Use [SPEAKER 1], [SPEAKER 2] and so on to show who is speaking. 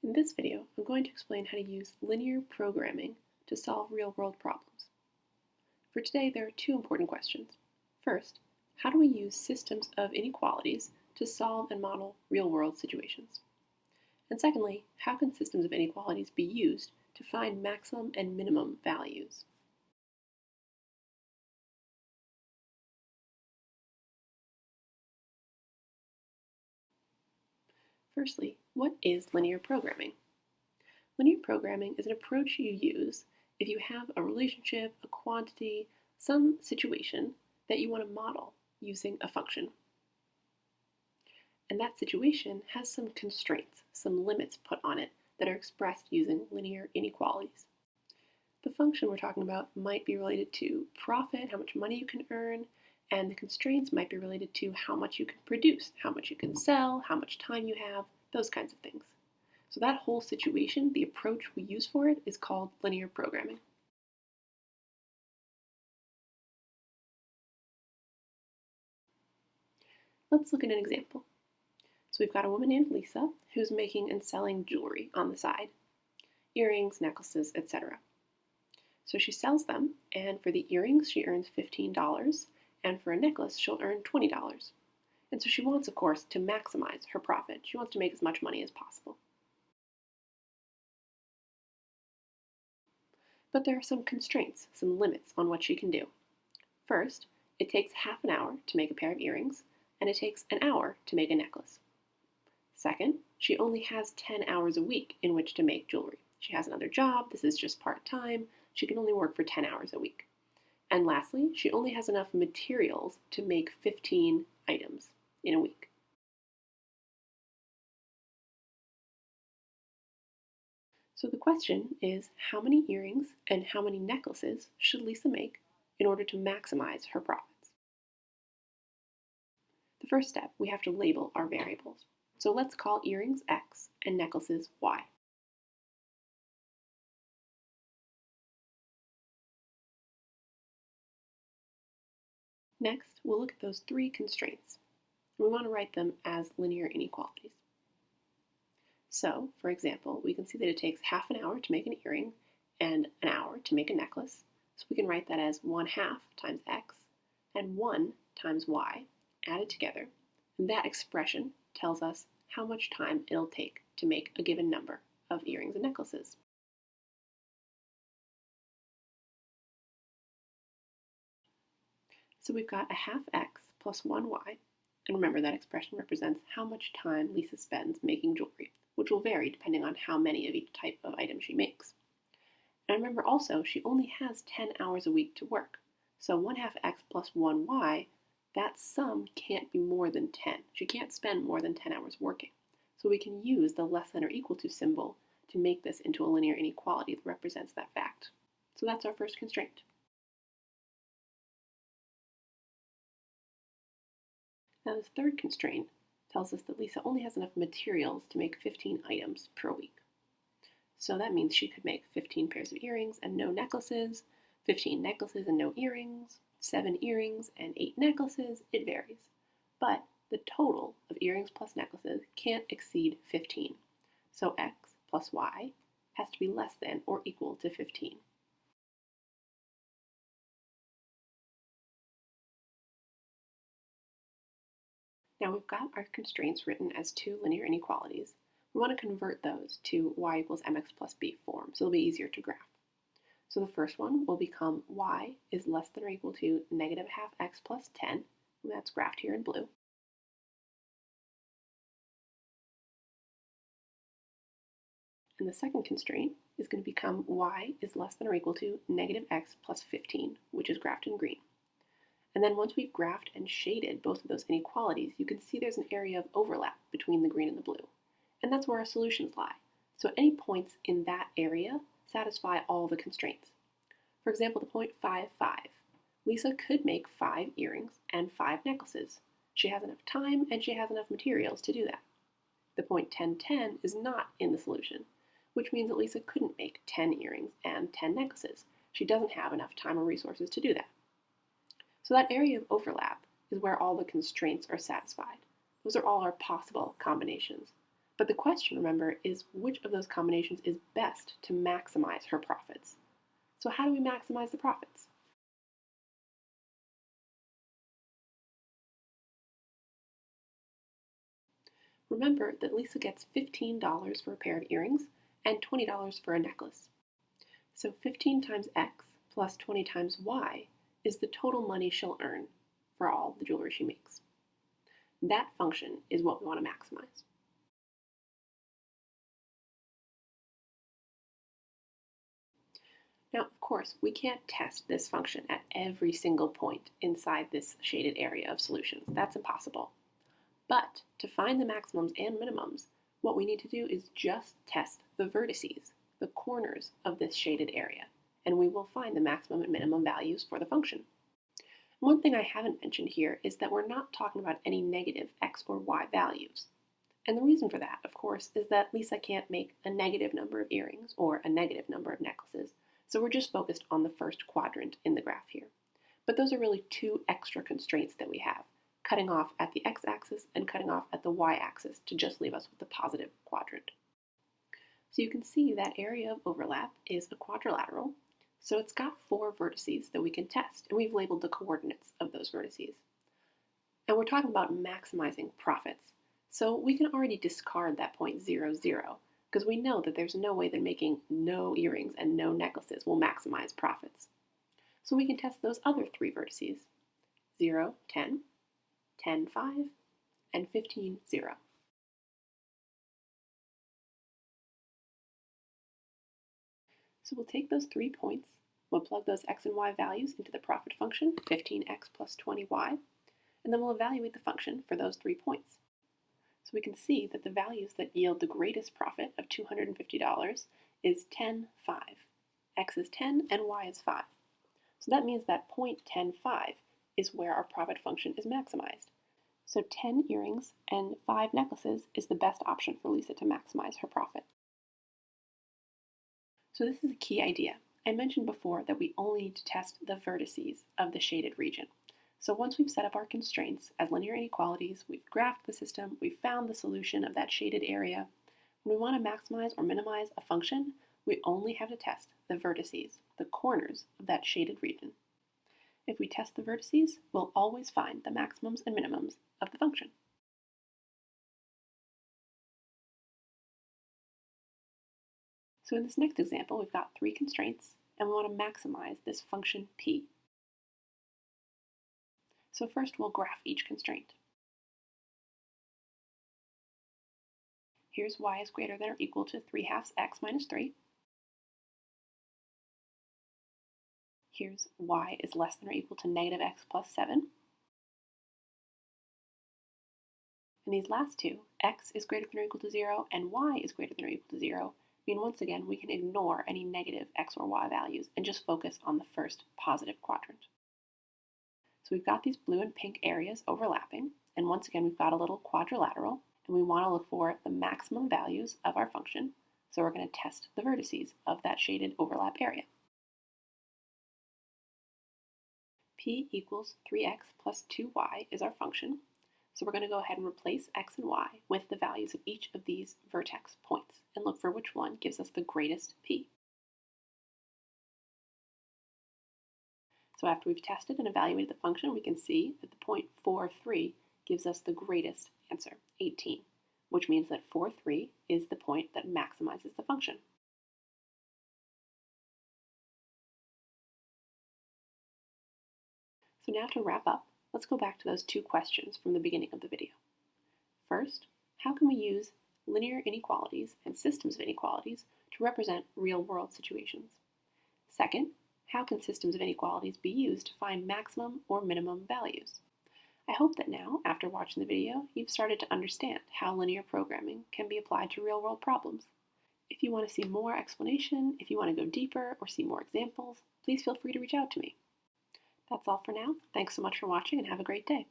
[SPEAKER 1] In this video, I'm going to explain how to use linear programming to solve real-world problems. For today, there are two important questions. First, how do we use systems of inequalities to solve and model real-world situations? And secondly, how can systems of inequalities be used to find maximum and minimum values? Firstly, what is linear programming? Linear programming is an approach you use if you have a relationship, a quantity, some situation that you want to model using a function. And that situation has some constraints, some limits put on it that are expressed using linear inequalities. The function we're talking about might be related to profit, how much money you can earn, and the constraints might be related to how much you can produce, how much you can sell, how much time you have, those kinds of things. So that whole situation, the approach we use for it, is called linear programming. Let's look at an example. So we've got a woman named Lisa who's making and selling jewelry on the side, earrings, necklaces, etc. So she sells them, and for the earrings she earns $15, and for a necklace she'll earn $20. And so she wants, of course, to maximize her profit. She wants to make as much money as possible. But there are some constraints, some limits on what she can do. First, it takes half an hour to make a pair of earrings, and it takes an hour to make a necklace. Second, she only has 10 hours a week in which to make jewelry. She has another job, this is just part-time, she can only work for 10 hours a week. And lastly, she only has enough materials to make 15 items in a week. So the question is, how many earrings and how many necklaces should Lisa make in order to maximize her profits? The first step, we have to label our variables. So let's call earrings X and necklaces Y. Next, we'll look at those three constraints. We want to write them as linear inequalities. So, for example, we can see that it takes half an hour to make an earring and an hour to make a necklace. So we can write that as 1/2 times X and 1 times Y added together. And that expression tells us how much time it'll take to make a given number of earrings and necklaces. So we've got a 1/2 X plus 1 Y, and remember that expression represents how much time Lisa spends making jewelry, which will vary depending on how many of each type of item she makes. And remember also, she only has 10 hours a week to work, so 1/2 X plus 1 Y, that sum can't be more than 10. She can't spend more than 10 hours working. So we can use the less than or equal to symbol to make this into a linear inequality that represents that fact. So that's our first constraint. Now this third constraint tells us that Lisa only has enough materials to make 15 items per week. So that means she could make 15 pairs of earrings and no necklaces, 15 necklaces and no earrings, 7 earrings and 8 necklaces, it varies. But the total of earrings plus necklaces can't exceed 15. So X plus Y has to be less than or equal to 15. Now we've got our constraints written as two linear inequalities. We want to convert those to y equals mx plus b form, so it'll be easier to graph. So the first one will become y is less than or equal to negative 1/2 x plus 10, and that's graphed here in blue. And the second constraint is going to become y is less than or equal to negative x plus 15, which is graphed in green. And then once we've graphed and shaded both of those inequalities, you can see there's an area of overlap between the green and the blue. And that's where our solutions lie. So any points in that area satisfy all the constraints. For example, the point 5, 5. Lisa could make 5 earrings and 5 necklaces. She has enough time and she has enough materials to do that. The point 10, 10 is not in the solution, which means that Lisa couldn't make 10 earrings and 10 necklaces. She doesn't have enough time or resources to do that. So that area of overlap is where all the constraints are satisfied. Those are all our possible combinations. But the question, remember, is which of those combinations is best to maximize her profits? So how do we maximize the profits? Remember that Lisa gets $15 for a pair of earrings and $20 for a necklace. So 15 times X plus 20 times Y is the total money she'll earn for all the jewelry she makes. That function is what we want to maximize. Now, of course, we can't test this function at every single point inside this shaded area of solutions. That's impossible. But to find the maximums and minimums, what we need to do is just test the vertices, the corners of this shaded area, and we will find the maximum and minimum values for the function. One thing I haven't mentioned here is that we're not talking about any negative x or y values. And the reason for that, of course, is that Lisa can't make a negative number of earrings or a negative number of necklaces, so we're just focused on the first quadrant in the graph here. But those are really two extra constraints that we have, cutting off at the x-axis and cutting off at the y-axis to just leave us with the positive quadrant. So you can see that area of overlap is a quadrilateral, so it's got 4 vertices that we can test, and we've labeled the coordinates of those vertices. And we're talking about maximizing profits, so we can already discard that point 0, 0, because we know that there's no way that making no earrings and no necklaces will maximize profits. So we can test those other 3 vertices, 0, 10, 10, 5, and 15, 0. So we'll take those 3 points, we'll plug those x and y values into the profit function, 15x plus 20y, and then we'll evaluate the function for those 3 points. So we can see that the values that yield the greatest profit of $250 is 10, 5. X is 10 and y is 5. So that means that point 10, 5 is where our profit function is maximized. So 10 earrings and 5 necklaces is the best option for Lisa to maximize her profit. So this is a key idea. I mentioned before that we only need to test the vertices of the shaded region. So once we've set up our constraints as linear inequalities, we've graphed the system, we've found the solution of that shaded area. When we want to maximize or minimize a function, we only have to test the vertices, the corners of that shaded region. If we test the vertices, we'll always find the maximums and minimums of the function. So in this next example, we've got 3 constraints, and we want to maximize this function p. So first we'll graph each constraint. Here's y is greater than or equal to 3/2 x minus 3. Here's y is less than or equal to negative x plus 7. And these last two, x is greater than or equal to 0 and y is greater than or equal to 0, mean once again we can ignore any negative x or y values and just focus on the first positive quadrant. So we've got these blue and pink areas overlapping, and once again we've got a little quadrilateral, and we want to look for the maximum values of our function, so we're going to test the vertices of that shaded overlap area. P equals 3x plus 2y is our function, so we're going to go ahead and replace x and y with the values of each of these vertex points and look for which one gives us the greatest p. So after we've tested and evaluated the function, we can see that the point 4, 3 gives us the greatest answer, 18, which means that 4, 3 is the point that maximizes the function. So now to wrap up, let's go back to those 2 questions from the beginning of the video. First, how can we use linear inequalities and systems of inequalities to represent real-world situations? Second, how can systems of inequalities be used to find maximum or minimum values? I hope that now, after watching the video, you've started to understand how linear programming can be applied to real-world problems. If you want to see more explanation, if you want to go deeper, or see more examples, please feel free to reach out to me. That's all for now. Thanks so much for watching and have a great day.